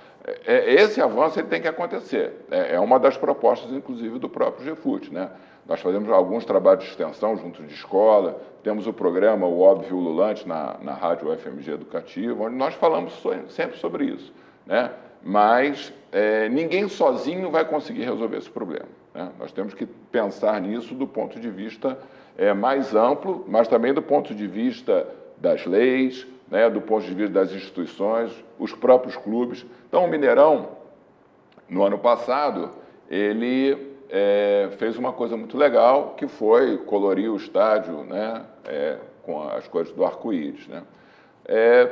esse avanço ele tem que acontecer. É uma das propostas, inclusive, do próprio GFUT, né? Nós fazemos alguns trabalhos de extensão junto de escola, temos o programa O Óbvio Ululante na Rádio UFMG Educativa, onde nós falamos sempre sobre isso, né? Mas ninguém sozinho vai conseguir resolver esse problema, né? Nós temos que pensar nisso do ponto de vista mais amplo, mas também do ponto de vista das leis, né, do ponto de vista das instituições, os próprios clubes. Então, o Mineirão, no ano passado, ele fez uma coisa muito legal, que foi colorir o estádio, né, com as cores do arco-íris, né?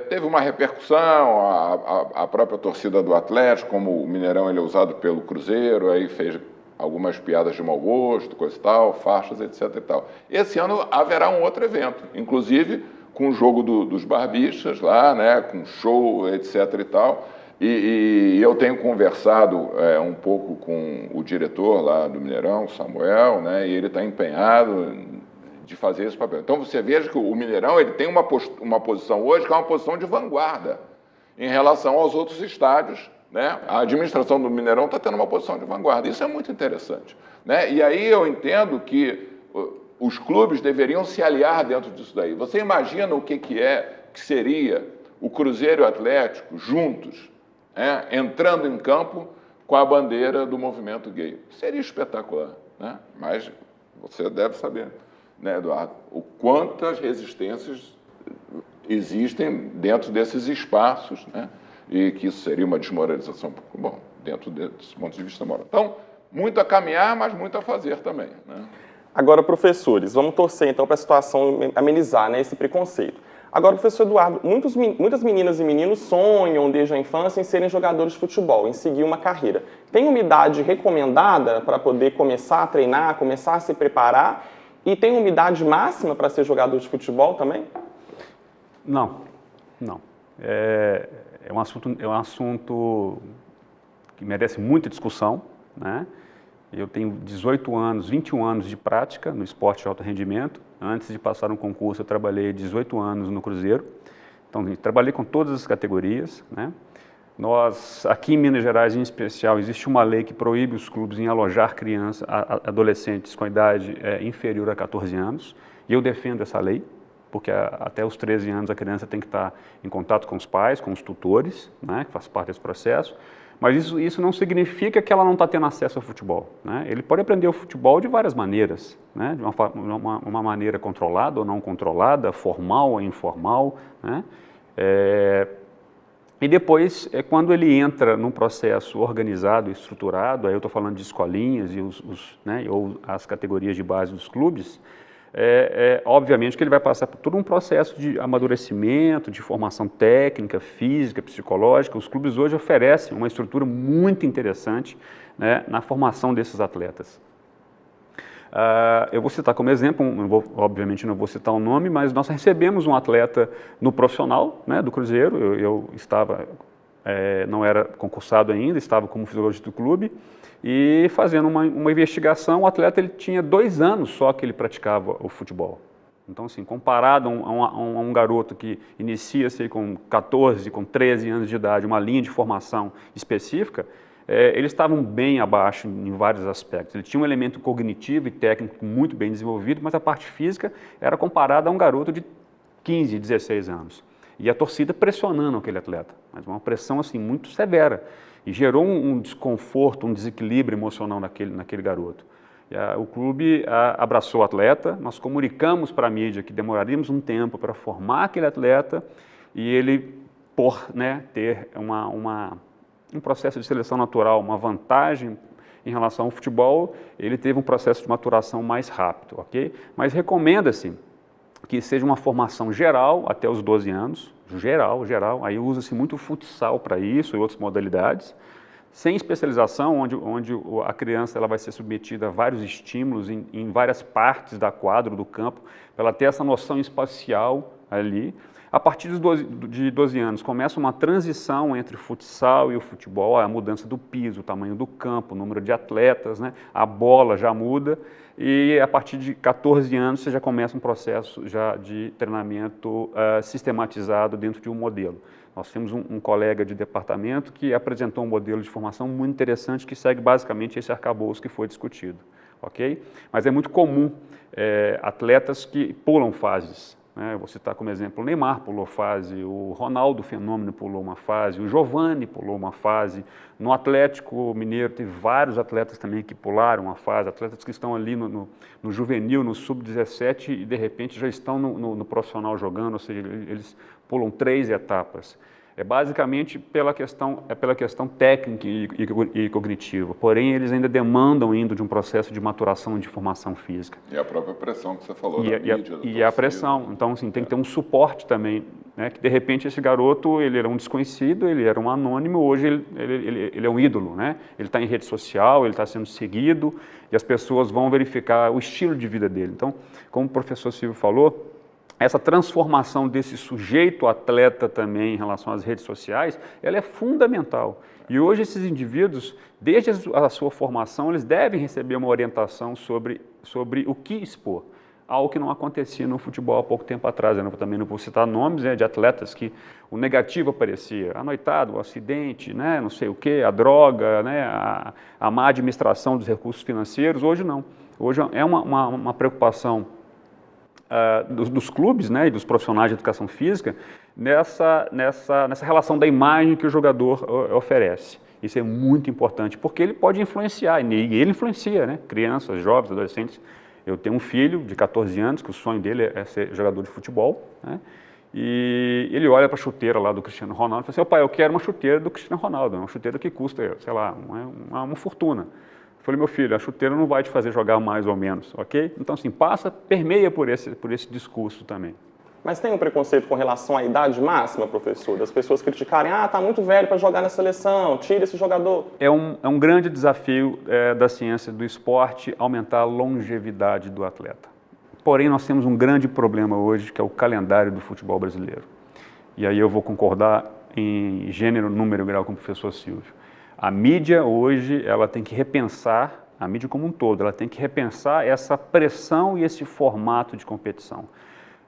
Teve uma repercussão, a própria torcida do Atlético, como o Mineirão ele é usado pelo Cruzeiro, aí fez algumas piadas de mau gosto, coisa e tal, faixas, etc. e tal. Esse ano haverá um outro evento, inclusive com o jogo dos barbichas lá, né, com show, etc. e tal. E eu tenho conversado um pouco com o diretor lá do Mineirão, o Samuel, né, e ele está empenhado de fazer esse papel. Então você veja que o Mineirão ele tem uma posição hoje que é uma posição de vanguarda em relação aos outros estádios, né? A administração do Mineirão está tendo uma posição de vanguarda. Isso é muito interessante, né? E aí eu entendo que os clubes deveriam se aliar dentro disso daí. Você imagina o que seria o Cruzeiro e o Atlético juntos, né, entrando em campo com a bandeira do movimento gay? Seria espetacular, né? Mas você deve saber, né, Eduardo, o quantas resistências existem dentro desses espaços, né? E que isso seria uma desmoralização, bom, dentro desse ponto de vista moral. Então, muito a caminhar, mas muito a fazer também, né? Agora, professores, vamos torcer então para a situação amenizar, né, esse preconceito. Agora, professor Eduardo, muitas meninas e meninos sonham desde a infância em serem jogadores de futebol, em seguir uma carreira. Tem uma idade recomendada para poder começar a treinar, começar a se preparar? E tem uma idade máxima para ser jogador de futebol também? Não. É um assunto que merece muita discussão, né? Eu tenho 18 anos, 21 anos de prática no esporte de alto rendimento. Antes de passar um concurso, eu trabalhei 18 anos no Cruzeiro. Então, trabalhei com todas as categorias, né? Nós, aqui em Minas Gerais, em especial, existe uma lei que proíbe os clubes em alojar crianças, adolescentes com idade inferior a 14 anos. E eu defendo essa lei, porque até os 13 anos a criança tem que estar em contato com os pais, com os tutores, né, que faz parte desse processo. Mas isso não significa que ela não está tendo acesso ao futebol, né? Ele pode aprender o futebol de várias maneiras, né? De uma maneira controlada ou não controlada, formal ou informal, né? E depois, quando ele entra num processo organizado, estruturado, aí eu estou falando de escolinhas e ou as categorias de base dos clubes, obviamente que ele vai passar por todo um processo de amadurecimento, de formação técnica, física, psicológica. Os clubes hoje oferecem uma estrutura muito interessante, né, na formação desses atletas. Eu vou citar como exemplo, obviamente não vou citar o nome, mas nós recebemos um atleta no profissional, né, do Cruzeiro. Eu estava, não era concursado ainda, estava como fisiologista do clube, e fazendo uma investigação, o atleta ele tinha 2 anos só que ele praticava o futebol. Então, assim, comparado a um garoto que inicia-se com 14, com 13 anos de idade, uma linha de formação específica, eles estavam bem abaixo em vários aspectos. Ele tinha um elemento cognitivo e técnico muito bem desenvolvido, mas a parte física era comparada a um garoto de 15, 16 anos. E a torcida pressionando aquele atleta, mas uma pressão assim muito severa. E gerou um desconforto, um desequilíbrio emocional naquele garoto. O clube abraçou o atleta, nós comunicamos para a mídia que demoraríamos um tempo para formar aquele atleta e ele, ter um processo de seleção natural, uma vantagem em relação ao futebol, ele teve um processo de maturação mais rápido, ok? Mas recomenda-se que seja uma formação geral até os 12 anos, geral, aí usa-se muito o futsal para isso e outras modalidades, sem especialização, onde a criança ela vai ser submetida a vários estímulos em várias partes da quadra, do campo, para ela ter essa noção espacial ali. A partir de 12 anos, começa uma transição entre o futsal e o futebol, a mudança do piso, o tamanho do campo, o número de atletas, né? A bola já muda e a partir de 14 anos você já começa um processo já de treinamento sistematizado dentro de um modelo. Nós temos um colega de departamento que apresentou um modelo de formação muito interessante que segue basicamente esse arcabouço que foi discutido, ok? Mas é muito comum atletas que pulam fases. Vou citar como exemplo o Neymar pulou fase, o Ronaldo Fenômeno pulou uma fase, o Giovani pulou uma fase. No Atlético Mineiro teve vários atletas também que pularam uma fase, atletas que estão ali no juvenil, no sub-17 e de repente já estão no profissional jogando, ou seja, eles pulam 3 etapas. É basicamente pela questão técnica e cognitiva, porém eles ainda demandam indo de um processo de maturação de formação física. E a própria pressão que você falou da mídia. E a pressão, então assim, tem que ter um suporte também, né, que de repente esse garoto, ele era um desconhecido, ele era um anônimo, hoje ele é um ídolo, né? Ele está em rede social, ele está sendo seguido e as pessoas vão verificar o estilo de vida dele. Então, como o professor Silvio falou, essa transformação desse sujeito atleta também em relação às redes sociais, ela é fundamental. E hoje esses indivíduos, desde a sua formação, eles devem receber uma orientação sobre o que expor. Algo que não acontecia no futebol há pouco tempo atrás. Eu também não vou citar nomes de atletas que o negativo aparecia. A noitada, o acidente, né, não sei o quê, a droga, né, a má administração dos recursos financeiros. Hoje não. Hoje é uma preocupação dos clubes, né, e dos profissionais de educação física nessa relação da imagem que o jogador oferece. Isso é muito importante, porque ele pode influenciar, e ele influencia, né, crianças, jovens, adolescentes. Eu tenho um filho de 14 anos, que o sonho dele é ser jogador de futebol, né, e ele olha para a chuteira lá do Cristiano Ronaldo e fala assim, pai, eu quero uma chuteira do Cristiano Ronaldo, uma chuteira que custa, sei lá, uma fortuna. Eu falei, meu filho, a chuteira não vai te fazer jogar mais ou menos, ok? Então, assim, permeia por esse discurso também. Mas tem um preconceito com relação à idade máxima, professor? Das pessoas criticarem, tá muito velho para jogar na seleção, tira esse jogador. É um grande desafio da ciência do esporte aumentar a longevidade do atleta. Porém, nós temos um grande problema hoje, que é o calendário do futebol brasileiro. E aí eu vou concordar em gênero, número e grau com o professor Silvio. A mídia hoje, ela tem que repensar, a mídia como um todo, ela tem que repensar essa pressão e esse formato de competição.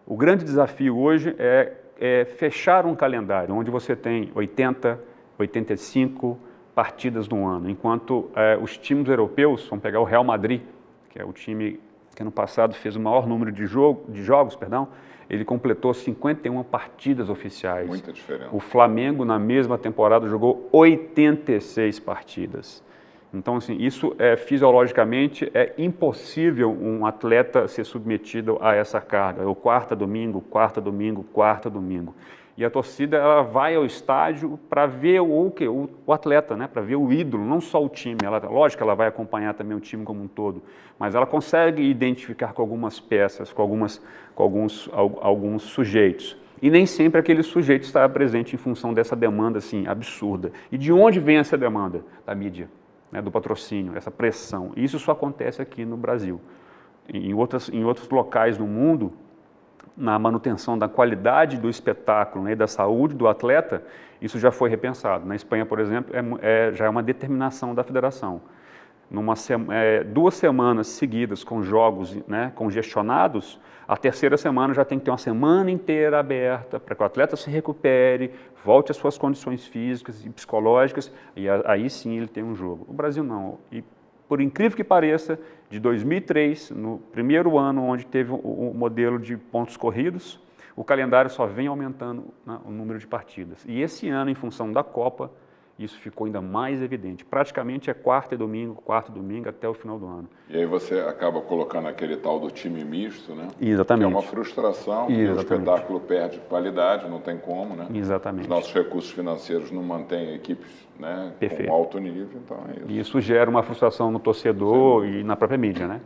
O grande desafio hoje é fechar um calendário, onde você tem 80, 85 partidas no ano, enquanto os times europeus, vamos pegar o Real Madrid, que é o time que ano passado fez o maior número de jogos, ele completou 51 partidas oficiais. Muita diferença. O Flamengo, na mesma temporada, jogou 86 partidas. Então, assim, isso fisiologicamente é impossível um atleta ser submetido a essa carga. É o quarta domingo. E a torcida ela vai ao estádio para ver o atleta, né? Para ver o ídolo, não só o time. Lógico que ela vai acompanhar também o time como um todo, mas ela consegue identificar com algumas peças, com alguns sujeitos. E nem sempre aquele sujeito está presente em função dessa demanda assim, absurda. E de onde vem essa demanda? Da mídia, né? Do patrocínio, essa pressão. E isso só acontece aqui no Brasil. Em outros locais no mundo, na manutenção da qualidade do espetáculo, né, e da saúde do atleta, isso já foi repensado. Na Espanha, por exemplo, já é uma determinação da federação. 2 semanas seguidas com jogos, né, congestionados, a terceira semana já tem que ter uma semana inteira aberta para que o atleta se recupere, volte às suas condições físicas e psicológicas, e aí sim ele tem um jogo. O Brasil não. E por incrível que pareça, de 2003, no primeiro ano onde teve o modelo de pontos corridos, o calendário só vem aumentando, né, o número de partidas. E esse ano, em função da Copa, isso ficou ainda mais evidente. Praticamente é quarta e domingo até o final do ano. E aí você acaba colocando aquele tal do time misto, né? Exatamente. Que é uma frustração, porque o espetáculo perde qualidade, não tem como, né? Exatamente. Os nossos recursos financeiros não mantêm equipes, né, com alto nível, então é isso. E isso gera uma frustração no torcedor e na própria mídia, né?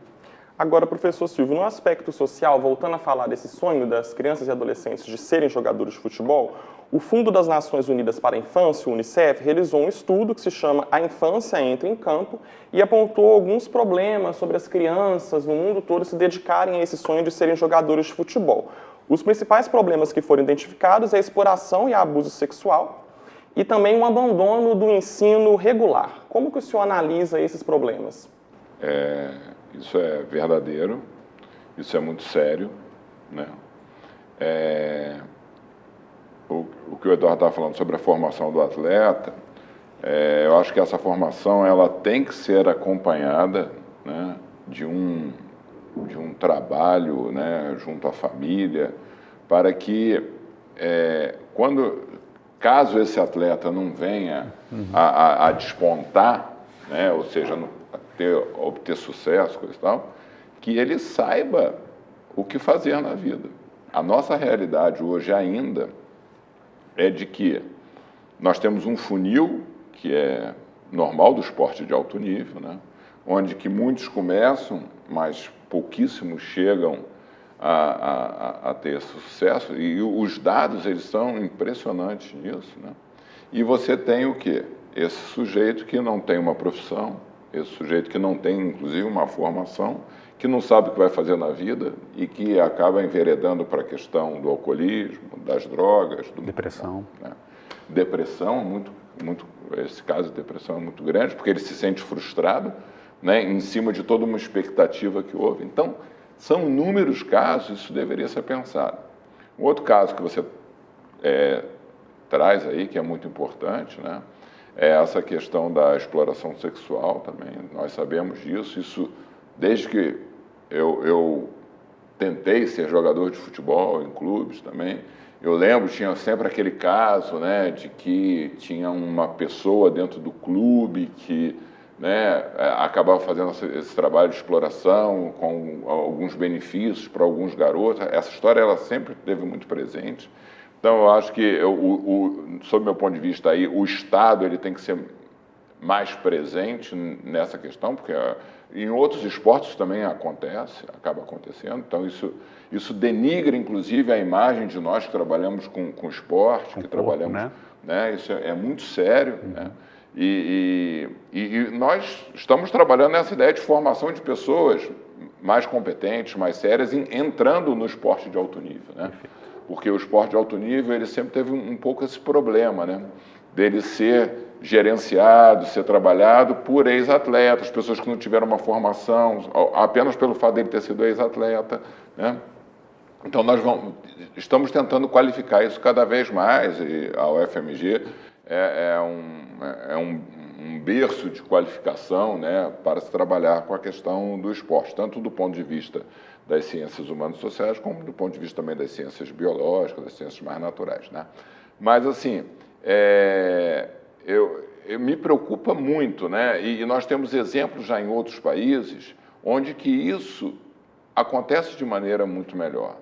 Agora, professor Silvio, no aspecto social, voltando a falar desse sonho das crianças e adolescentes de serem jogadores de futebol, o Fundo das Nações Unidas para a Infância, o UNICEF, realizou um estudo que se chama A Infância Entra em Campo e apontou alguns problemas sobre as crianças no mundo todo se dedicarem a esse sonho de serem jogadores de futebol. Os principais problemas que foram identificados é a exploração e abuso sexual e também um abandono do ensino regular. Como que o senhor analisa esses problemas? Isso é verdadeiro, isso é muito sério, né? O que o Eduardo estava falando sobre a formação do atleta, eu acho que essa formação ela tem que ser acompanhada, né, de um trabalho, né, junto à família, para que caso esse atleta não venha a despontar, né, ou seja, obter sucesso, coisa e tal, que ele saiba o que fazer na vida. A nossa realidade hoje ainda é de que nós temos um funil que é normal do esporte de alto nível, né? Onde que muitos começam, mas pouquíssimos chegam a ter sucesso, e os dados eles são impressionantes nisso, né? E você tem o quê? Esse sujeito que não tem uma profissão, esse sujeito que não tem, inclusive, uma formação, que não sabe o que vai fazer na vida e que acaba enveredando para a questão do alcoolismo, das drogas, depressão. Né? Depressão, esse caso de depressão é muito grande, porque ele se sente frustrado, né, em cima de toda uma expectativa que houve. Então, são inúmeros casos, isso deveria ser pensado. Um outro caso que você traz aí, que é muito importante, né, é essa questão da exploração sexual também. Nós sabemos disso, isso desde que eu tentei ser jogador de futebol em clubes também. Eu lembro, tinha sempre aquele caso, né, de que tinha uma pessoa dentro do clube que, né, acabava fazendo esse trabalho de exploração com alguns benefícios para alguns garotos. Essa história ela sempre esteve muito presente. Então, eu acho que, sob o meu ponto de vista, aí, o Estado ele tem que ser mais presente nessa questão, porque em outros esportes também acaba acontecendo. Então, isso denigra, inclusive, a imagem de nós que trabalhamos com esporte, que trabalhamos, né? Isso é muito sério, né? E nós estamos trabalhando nessa ideia de formação de pessoas mais competentes, mais sérias, entrando no esporte de alto nível, né? Porque o esporte de alto nível ele sempre teve um pouco esse problema, né? Dele ser gerenciado, ser trabalhado por ex-atletas, pessoas que não tiveram uma formação, apenas pelo fato dele ter sido ex-atleta, né? Então, nós estamos tentando qualificar isso cada vez mais, e a UFMG é um berço de qualificação, né, para se trabalhar com a questão do esporte, tanto do ponto de vista das ciências humanas e sociais, como do ponto de vista também das ciências biológicas, das ciências mais naturais, né? Mas, assim, me preocupa muito, né? E nós temos exemplos já em outros países onde que isso acontece de maneira muito melhor.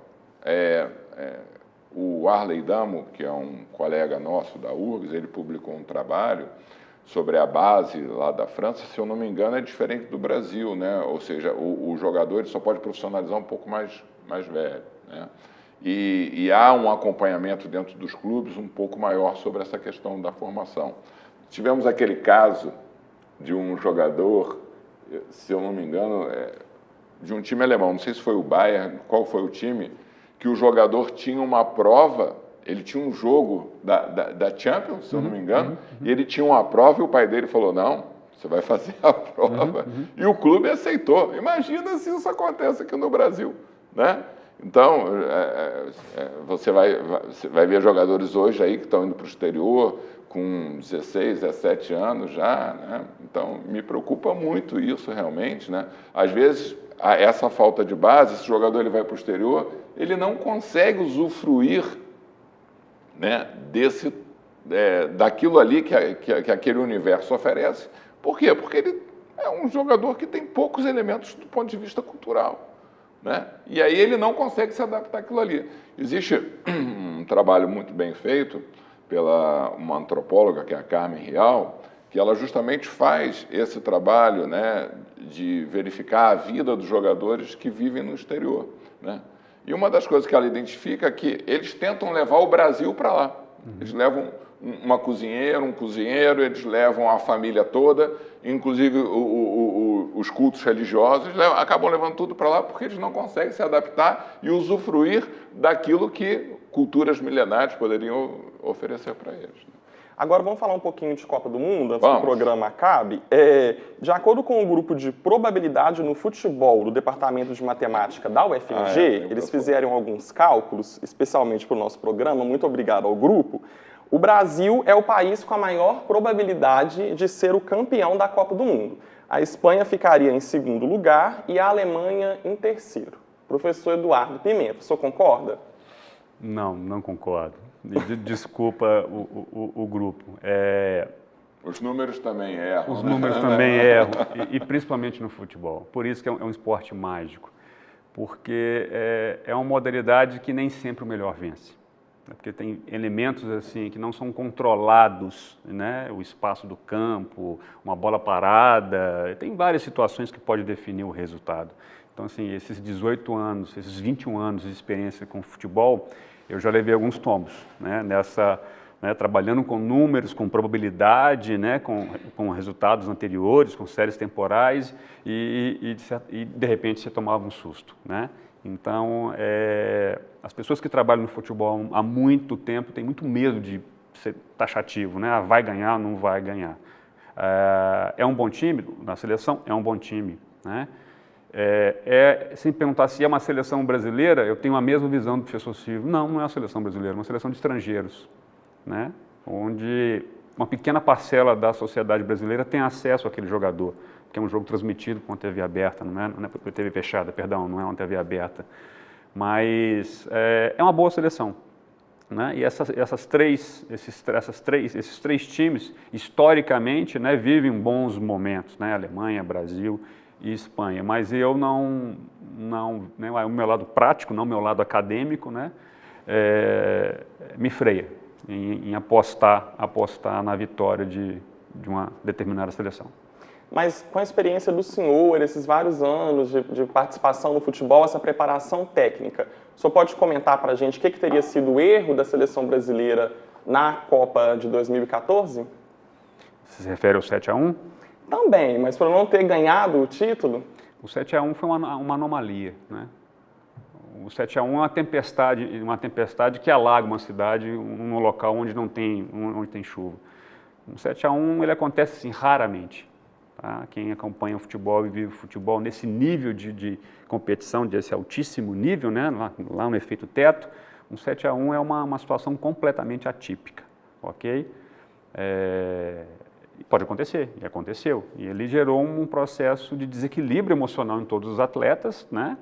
O Arley Damo, que é um colega nosso da URGS, ele publicou um trabalho sobre a base lá da França, se eu não me engano, é diferente do Brasil, né? Ou seja, o jogador ele só pode profissionalizar um pouco mais velho, né? E há um acompanhamento dentro dos clubes um pouco maior sobre essa questão da formação. Tivemos aquele caso de um jogador, se eu não me engano, de um time alemão, não sei se foi o Bayern, qual foi o time, que o jogador tinha uma prova, ele tinha um jogo da Champions, se eu não me engano, e ele tinha uma prova e o pai dele falou, não, você vai fazer a prova, e o clube aceitou. Imagina se isso acontece aqui no Brasil, né? Então, você vai ver jogadores hoje aí que estão indo para o exterior com 16, 17 anos já, né? Então, me preocupa muito isso realmente, né? Às vezes, essa falta de base, esse jogador ele vai para o exterior, ele não consegue usufruir, né, daquilo ali que aquele universo oferece. Por quê? Porque ele é um jogador que tem poucos elementos do ponto de vista cultural, né? E aí ele não consegue se adaptar àquilo ali. Existe um trabalho muito bem feito pela uma antropóloga, que é a Carmen Rial, que ela justamente faz esse trabalho, né, de verificar a vida dos jogadores que vivem no exterior, né? E uma das coisas que ela identifica é que eles tentam levar o Brasil para lá. Eles levam uma cozinheira, um cozinheiro, eles levam a família toda, inclusive os cultos religiosos, eles acabam levando tudo para lá porque eles não conseguem se adaptar e usufruir daquilo que culturas milenares poderiam oferecer para eles. Agora vamos falar um pouquinho de Copa do Mundo, antes que o programa acabe. De acordo com o grupo de probabilidade no futebol do Departamento de Matemática da UFMG, eles fizeram alguns cálculos, especialmente para o nosso programa, muito obrigado ao grupo. O Brasil é o país com a maior probabilidade de ser o campeão da Copa do Mundo. A Espanha ficaria em segundo lugar e a Alemanha em terceiro. Professor Eduardo Pimenta, o senhor concorda? Não concordo. Desculpa o grupo. Os números também erram. Os números também erram, e principalmente no futebol. Por isso que é um esporte mágico, porque é uma modalidade que nem sempre o melhor vence. Porque tem elementos assim que não são controlados, né? O espaço do campo, uma bola parada, tem várias situações que podem definir o resultado. Então, assim, esses 18 anos, esses 21 anos de experiência com futebol, eu já levei alguns tombos, né? Trabalhando com números, com probabilidade, né? Com resultados anteriores, com séries temporais e de repente você tomava um susto, né? Então, as pessoas que trabalham no futebol há muito tempo têm muito medo de ser taxativo, né? Vai ganhar ou não vai ganhar. É um bom time? Na seleção, é um bom time, né? Se me perguntar se é uma seleção brasileira, eu tenho a mesma visão do professor Silvio. Não é uma seleção brasileira, é uma seleção de estrangeiros, né? Onde uma pequena parcela da sociedade brasileira tem acesso àquele jogador, que é um jogo transmitido com TV aberta, não é TV fechada, perdão, não é uma TV aberta. Mas é uma boa seleção, né? E esses três times, historicamente, né, vivem bons momentos, né? Alemanha, Brasil e Espanha. Mas eu né, o meu lado prático, não o meu lado acadêmico, né, me freia em apostar na vitória de uma determinada seleção. Mas com a experiência do senhor, esses vários anos de participação no futebol, essa preparação técnica, o senhor pode comentar para a gente o que teria sido o erro da seleção brasileira na Copa de 2014? Você se refere ao 7-1? Também, mas por não ter ganhado o título? O 7-1 foi uma anomalia, né? O 7-1 é uma tempestade que alaga uma cidade num local onde tem chuva. O 7-1 ele acontece assim, raramente. Tá? Quem acompanha o futebol e vive o futebol nesse nível de competição, desse altíssimo nível, né? Lá no efeito teto, um 7-1 é uma situação completamente atípica, ok? Pode acontecer, e aconteceu. E ele gerou um processo de desequilíbrio emocional em todos os atletas, né?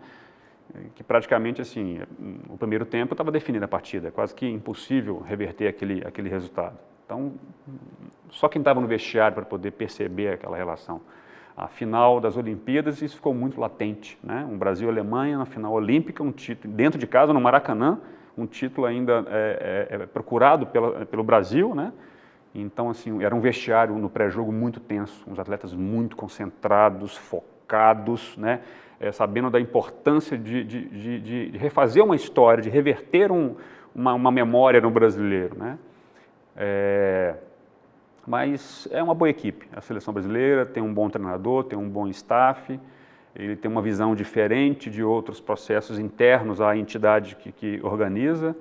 Que praticamente, assim, o primeiro tempo estava definida a partida, é quase que impossível reverter aquele resultado. Então, só quem estava no vestiário para poder perceber aquela relação. A final das Olimpíadas, isso ficou muito latente, né? Um Brasil e Alemanha na final olímpica, um título dentro de casa, no Maracanã, um título ainda procurado pelo Brasil, né? Então, assim, era um vestiário no pré-jogo muito tenso, uns atletas muito concentrados, focados, né? Sabendo da importância de refazer uma história, de reverter uma memória no brasileiro, né? Mas é uma boa equipe, a seleção brasileira tem um bom treinador, tem um bom staff, ele tem uma visão diferente de outros processos internos à entidade que organiza,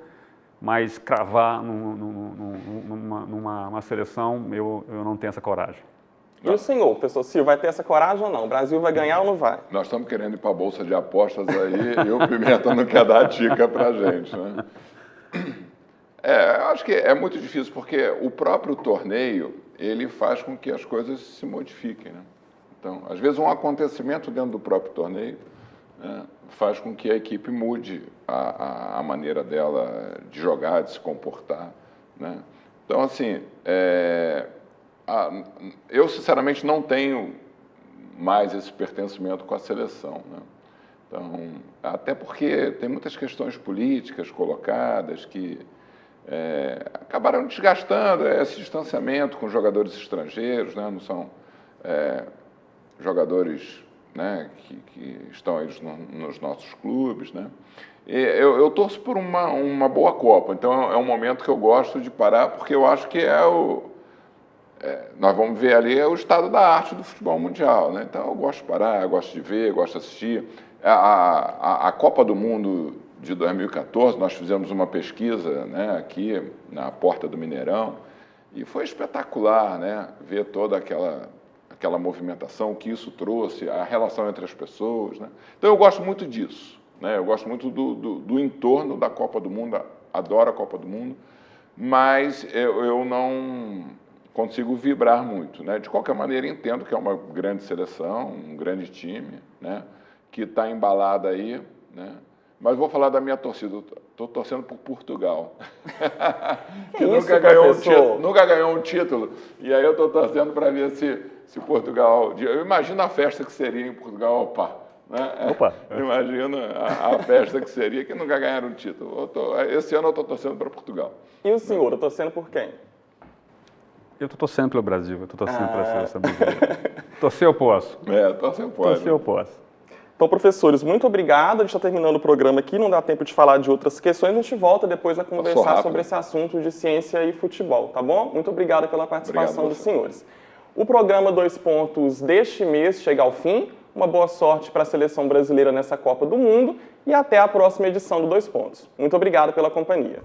mas cravar numa seleção, eu não tenho essa coragem. E o senhor, professor Silvio, vai ter essa coragem ou não? O Brasil vai ganhar ou não vai? Nós estamos querendo ir para a Bolsa de Apostas aí e o Pimenta não quer dar dica para a gente, né? Eu acho que é muito difícil, porque o próprio torneio, ele faz com que as coisas se modifiquem, né? Então, às vezes, um acontecimento dentro do próprio torneio, né, faz com que a equipe mude a maneira dela de jogar, de se comportar, né? Então, assim, eu, sinceramente, não tenho mais esse pertencimento com a seleção, né? Então, até porque tem muitas questões políticas colocadas que acabaram desgastando esse distanciamento com jogadores estrangeiros, né? Não são jogadores, né, que estão aí nos nossos clubes, né? E eu torço por uma boa Copa, então é um momento que eu gosto de parar, porque eu acho que nós vamos ver ali o estado da arte do futebol mundial, né? Então eu gosto de parar, eu gosto de ver, eu gosto de assistir. A Copa do Mundo de 2014, nós fizemos uma pesquisa, né, aqui na porta do Mineirão, e foi espetacular, né, ver toda aquela movimentação, o que isso trouxe, a relação entre as pessoas, né? Então eu gosto muito disso, né? Eu gosto muito do entorno da Copa do Mundo, adoro a Copa do Mundo, mas eu não consigo vibrar muito, né? De qualquer maneira, entendo que é uma grande seleção, um grande time, né, que está embalada aí, né? Mas vou falar da minha torcida. Estou torcendo por Portugal, que nunca ganhou um título. E aí eu estou torcendo para ver se Portugal... Eu imagino a festa que seria em Portugal, né? Opa. Imagina a festa que seria que nunca ganharam um título. Esse ano eu estou torcendo para Portugal. E o senhor, está torcendo por quem? Eu estou torcendo pelo Brasil, eu estou torcendo pela seleção brasileira. Torcer eu posso. Torcer eu posso. Torcer eu posso. Então, professores, muito obrigado. A gente está terminando o programa aqui, não dá tempo de falar de outras questões. A gente volta depois a conversar sobre esse assunto de ciência e futebol, tá bom? Muito obrigado pela participação dos senhores. O programa 2 Pontos deste mês chega ao fim. Uma boa sorte para a seleção brasileira nessa Copa do Mundo e até a próxima edição do 2 Pontos. Muito obrigado pela companhia.